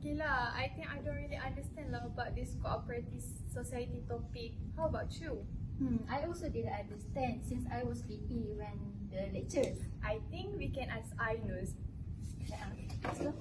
Okay lah, I think I don't really understand lah about this cooperative society topic. How about you? I also didn't understand since I was sleepy when the lectures. I think we can ask Ainus. Let's go.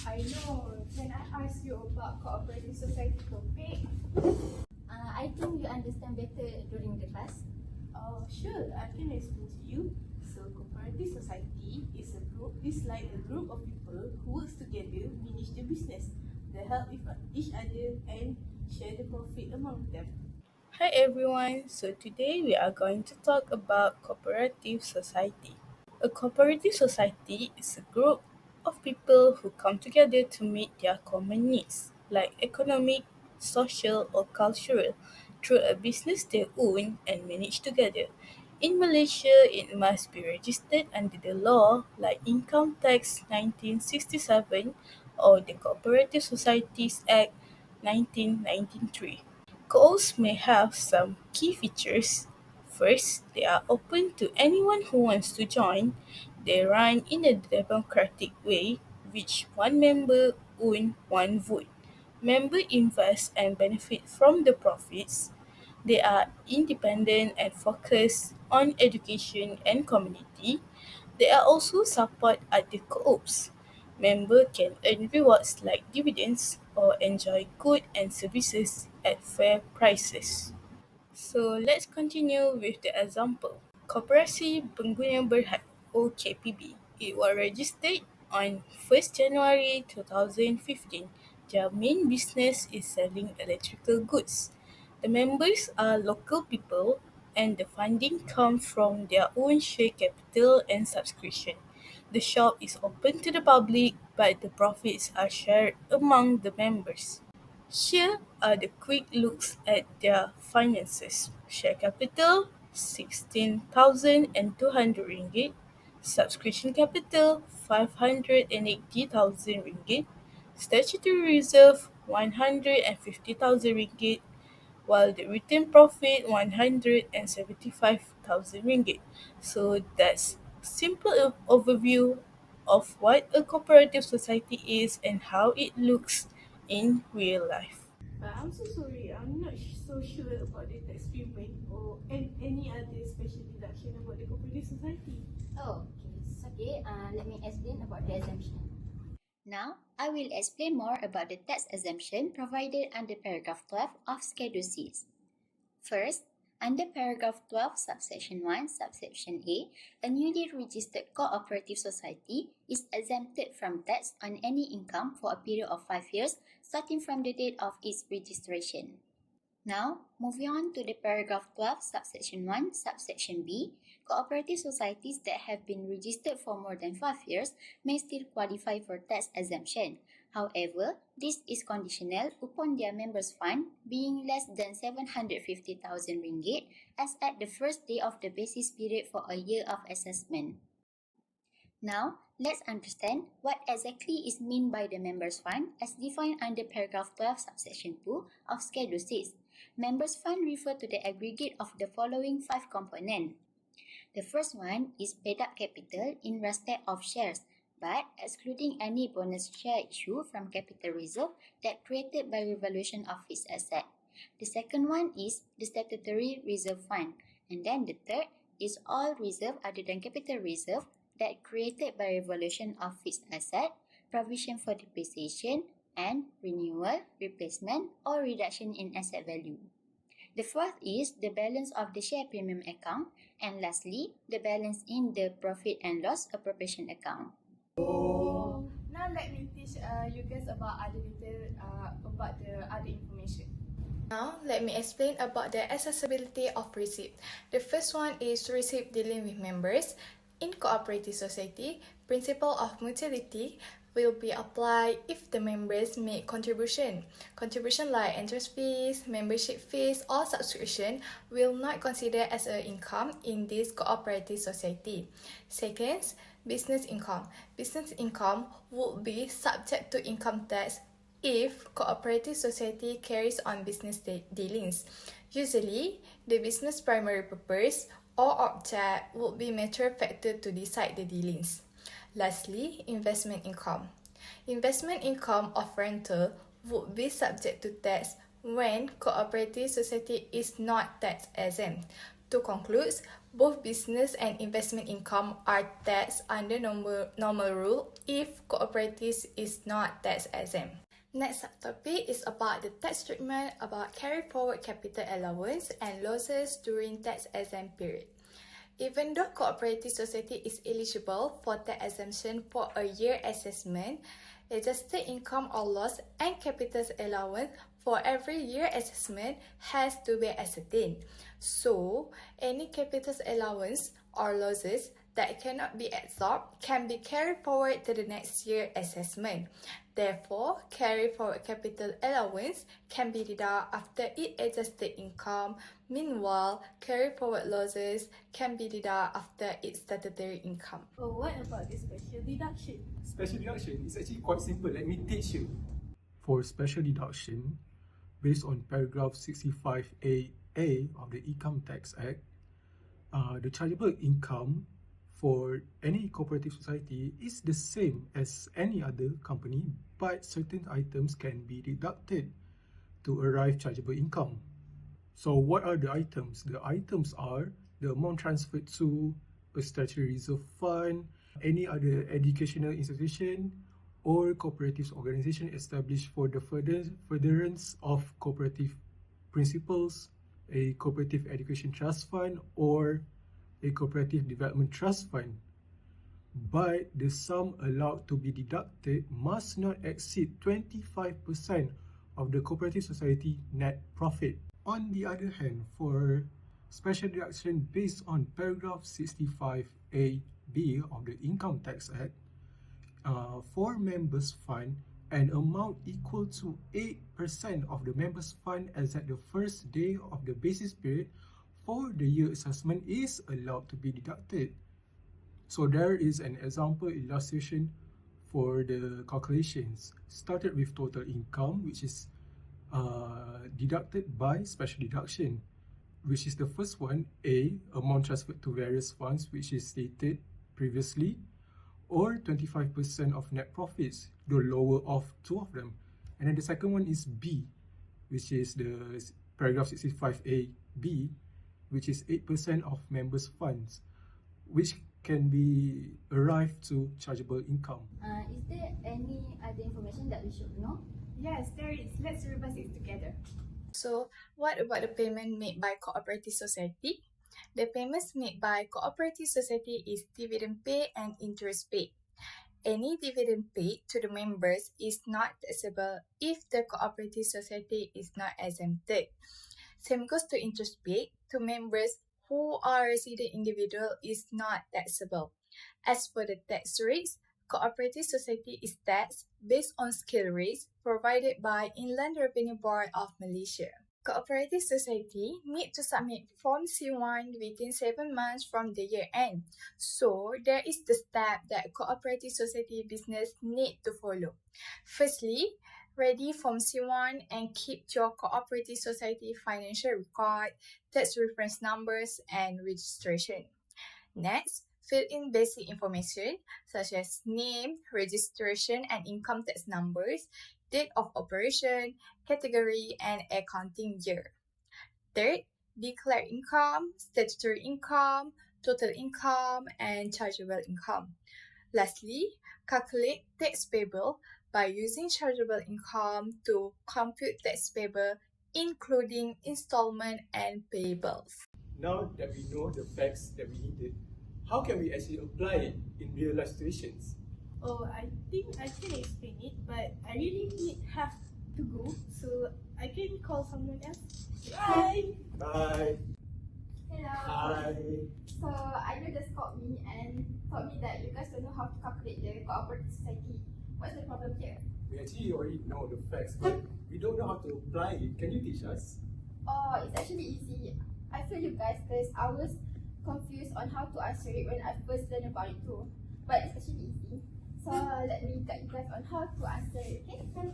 I know, can I ask you about cooperative society topic? I think you understand better during the class. Oh, sure, I can explain to you. So, cooperative society is like a group of people who works together, manage the business. They help each other and share the profit among them. Hi everyone, so today we are going to talk about cooperative society. A cooperative society is a group of people who come together to meet their common needs, like economic, social, or cultural, through a business they own and manage together. In Malaysia, it must be registered under the law like Income Tax 1967 or the Cooperative Societies Act 1993. Goals may have some key features. First, they are open to anyone who wants to join. They run in a democratic way, which one member owns one vote. Members invest and benefit from the profits. They are independent and focus on education and community. They are also support other co-ops. Members can earn rewards like dividends or enjoy goods and services at fair prices. So let's continue with the example. Koperasi Pengguna Berhad (OKPB). It was registered on 1st January 2015. Their main business is selling electrical goods. The members are local people and the funding comes from their own share capital and subscription. The shop is open to the public, but the profits are shared among the members. Here are the quick looks at their finances. Share capital RM16,200, subscription capital RM580,000, statutory reserve RM150,000, while the return profit RM175,000. So that's simple overview of what a cooperative society is and how it looks in real life. I'm so sorry, I'm not so sure about the tax payment or any other special deduction about the cooperative society. Oh, okay. It's okay. Let me explain about the exemption. Now, I will explain more about the tax exemption provided under paragraph 12 of Schedule 6. First, under paragraph 12, subsection 1, subsection A, a newly registered cooperative society is exempted from tax on any income for a period of 5 years starting from the date of its registration. Now, moving on to the paragraph 12, subsection 1, subsection B, cooperative societies that have been registered for more than 5 years may still qualify for tax exemption. However, this is conditional upon their members' fund being less than RM750,000 as at the first day of the basis period for a year of assessment. Now, let's understand what exactly is meant by the members' fund as defined under paragraph 12, subsection 2 of Schedule 6. Members' fund refer to the aggregate of the following 5 components. The first one is paid-up capital in respect of shares, but excluding any bonus share issue from capital reserve that created by revaluation of fixed asset. The second one is the statutory reserve fund, and then the third is all reserve other than capital reserve that created by revaluation of fixed asset, provision for depreciation, and renewal, replacement, or reduction in asset value. The fourth is the balance of the share premium account, and lastly, the balance in the profit and loss appropriation account. Now let me teach you guys about about the other information. Now, let me explain about the accessibility of receipt. The first one is receipt dealing with members. In cooperative society, principle of mutuality will be applied if the members make contribution. Contribution like interest fees, membership fees, or subscription will not consider as an income in this cooperative society. Second, business income. Business income would be subject to income tax if cooperative society carries on business dealings. Usually, the business primary purpose or object would be mature factor to decide the dealings. Lastly, investment income. Investment income of rental would be subject to tax when cooperative society is not tax exempt. To conclude, both business and investment income are taxed under normal rule if cooperative is not tax exempt. Next subtopic is about the tax treatment about carry forward capital allowance and losses during tax exempt period. Even though cooperative society is eligible for tax exemption for a year assessment, adjusted income or loss and capital allowance for every year assessment has to be ascertained. So, any capital allowance or losses that cannot be absorbed can be carried forward to the next year assessment. Therefore, carry forward capital allowance can be deducted after each adjusted income. Meanwhile, carry forward losses can be deducted after its statutory income. Oh, what about the special deduction? Special deduction is actually quite simple. Let me teach you. For special deduction, based on paragraph 65A of the Income Tax Act, the chargeable income for any cooperative society is the same as any other company, but certain items can be deducted to arrive chargeable income. So what are the items? The items are the amount transferred to a statutory reserve fund, any other educational institution, or cooperative organization established for the furtherance of cooperative principles, a cooperative education trust fund, or a cooperative development trust fund. But the sum allowed to be deducted must not exceed 25% of the cooperative society net profit. On the other hand, for special deduction based on paragraph 65A(b) of the Income Tax Act, for members' fund, an amount equal to 8% of the members' fund as at the first day of the basis period for the year assessment is allowed to be deducted. So there is an example illustration for the calculations. Started with total income, which is deducted by special deduction, which is the first one, A, amount transferred to various funds, which is stated previously, or 25% of net profits, the lower of two of them. And then the second one is B, which is the paragraph 65A(b), which is 8% of members' funds, which can be arrived to chargeable income. Is there any other information that we should know? Yes, there is. Let's revise it together. So, what about the payment made by cooperative society? The payments made by cooperative society is dividend pay and interest pay. Any dividend paid to the members is not taxable if the cooperative society is not exempted. Same goes to interest paid to members who are resident individual is not taxable. As for the tax rates, cooperative society is taxed based on scale rates provided by Inland Revenue Board of Malaysia. Cooperative society need to submit Form C1 within 7 months from the year end. So, there is the step that cooperative society business need to follow. Firstly, ready Form C1 and keep your cooperative society financial record, tax reference numbers, and registration. Next, fill in basic information such as name, registration and income tax numbers, date of operation, category, and accounting year. Third, declare income, statutory income, total income, and chargeable income. Lastly, calculate tax payable by using chargeable income to compute tax payable, including installment and payables. Now that we know the facts that we needed, how can we actually apply it in real life situations? Oh, I think I can explain it, but I really have to go, so I can call someone else. Bye! Bye! Hello. Hi! So Ayu just called me and told me that you guys don't know how to calculate the cooperative society. What's the problem here? We actually already know the facts, but we don't know how to apply it. Can you teach us? Oh, it's actually easy. I feel you guys because I was confused on how to answer it when I first learned about it too. But it's actually easy. So let me guide you guys on how to answer it, okay?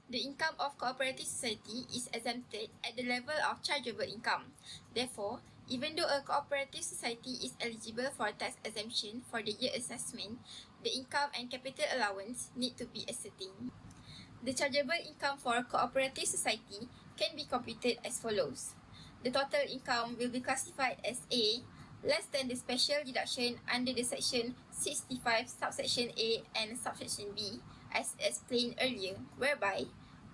The income of cooperative society is exempted at the level of chargeable income. Therefore, even though a cooperative society is eligible for tax exemption for the year assessment, the income and capital allowance need to be ascertained. The chargeable income for cooperative society can be computed as follows. The total income will be classified as A, less than the special deduction under the section 65 subsection A and subsection B, as explained earlier, whereby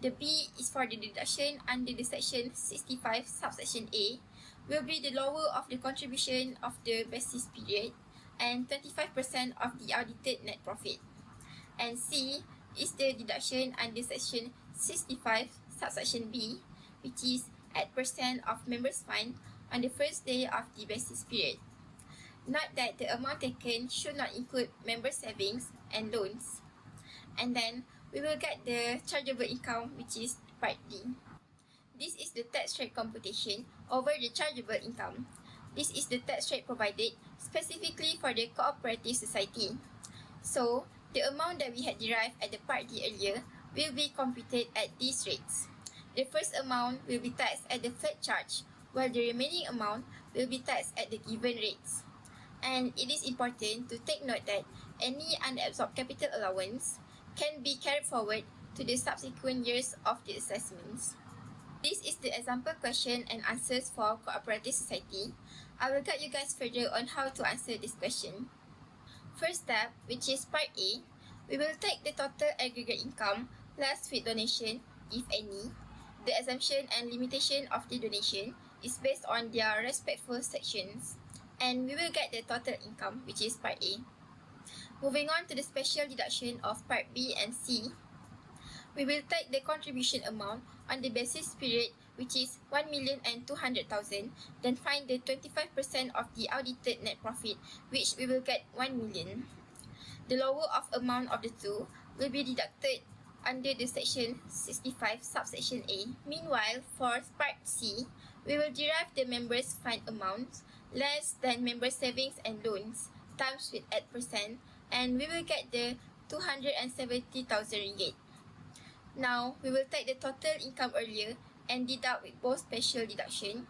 the B is for the deduction under the section 65 subsection A will be the lower of the contribution of the basis period and 25% of the audited net profit. And C is the deduction under section 65 subsection B, which is at percent of members' fund on the first day of the basis period. Note that the amount taken should not include member savings and loans. And then we will get the chargeable income, which is part D. This is the tax rate computation over the chargeable income. This is the tax rate provided specifically for the cooperative society. So, the amount that we had derived at the part D earlier will be computed at these rates. The first amount will be taxed at the flat charge, while the remaining amount will be taxed at the given rates. And it is important to take note that any unabsorbed capital allowance can be carried forward to the subsequent years of the assessments. This is the example question and answers for cooperative society. I will guide you guys further on how to answer this question. First step, which is part A, we will take the total aggregate income plus with donation, if any. The assumption and limitation of the donation is based on their respective sections, and we will get the total income, which is part A. Moving on to the special deduction of part B and C, we will take the contribution amount on the basis period, which is 1,200,000, then find the 25% of the audited net profit, which we will get 1 million. The lower of amount of the two will be deducted under the section 65 subsection A. Meanwhile, for part C, we will derive the members' fund amounts less than member savings and loans times with 8%, and we will get the 270,000 ringgit. Now, we will take the total income earlier and deduct with both special deduction,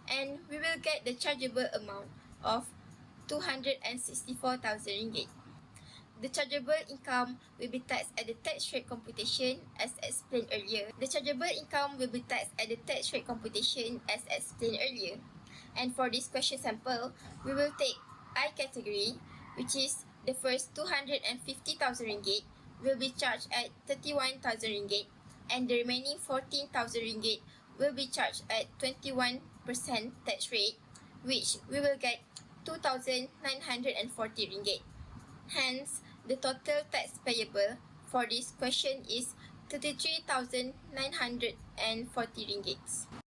and we will get the chargeable amount of 264,000 ringgit. The chargeable income will be taxed at the tax rate computation as explained earlier. The chargeable income will be taxed at the tax rate computation as explained earlier. And for this question sample, we will take I category, which is the first 250,000 ringgit will be charged at 31,000 ringgit, and the remaining 14,000 ringgit will be charged at 21% tax rate, which we will get 2,940 ringgit. Hence, the total tax payable for this question is 33,940 ringgit.